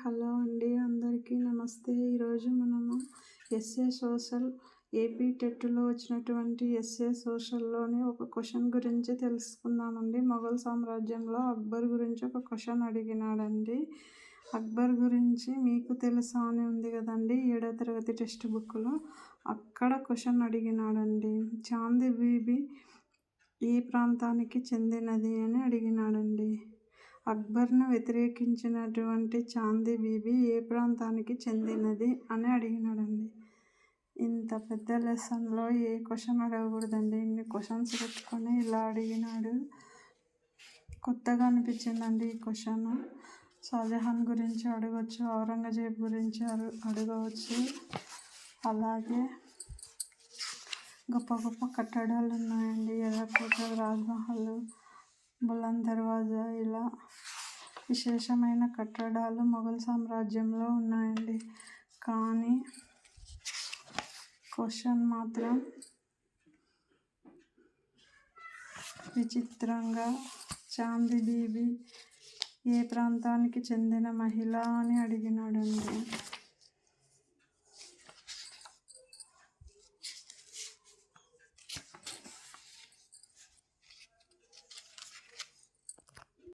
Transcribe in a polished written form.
Hello అండి, అందరికీ నమస్తే. ఈరోజు మనము ఎస్ఏ సోషల్ ఏపీ టెట్లో వచ్చినటువంటి ఎస్ఏ సోషల్లోని ఒక క్వశ్చన్ గురించి తెలుసుకుందామండి. మొఘల్ సామ్రాజ్యంలో అక్బర్ గురించి ఒక క్వశ్చన్ అడిగినాడండి. అక్బర్ గురించి మీకు తెలుసా అని ఉంది కదండి 7వ తరగతి టెక్స్ట్ బుక్లో. అక్కడ క్వశ్చన్ అడిగినాడండి. చాంద్ బీబీ ఏ ప్రాంతానికి చెందినది అని అడిగినాడండి. అక్బర్ను వ్యతిరేకించినటువంటి చాంద్ బీబీ ఏ ప్రాంతానికి చెందినది అని అడిగినాడండి. ఇంత పెద్ద లెసన్లో ఏ క్వశ్చన్ అడగకూడదండి. ఇన్ని క్వశ్చన్స్ పెట్టుకొని ఇలా అడిగినాడు. కొత్తగా అనిపించిందండి ఈ క్వశ్చన్. షాజహాన్ గురించి అడగవచ్చు, ఔరంగజేబ్ గురించి అడగవచ్చు. అలాగే గొప్ప గొప్ప కట్టడాలు ఉన్నాయండి. ఎర్రకోట, రాజ్మహల్, బులంద్ దర్వాజా, ఇలా విశేషమైన కట్టడాలు మొఘల్ సామ్రాజ్యంలో ఉన్నాయండి. కానీ క్వశ్చన్ మాత్రం విచిత్రంగా చాంద్ బీబీ ఏ ప్రాంతానికి చెందిన మహిళ అని అడిగినాడండి.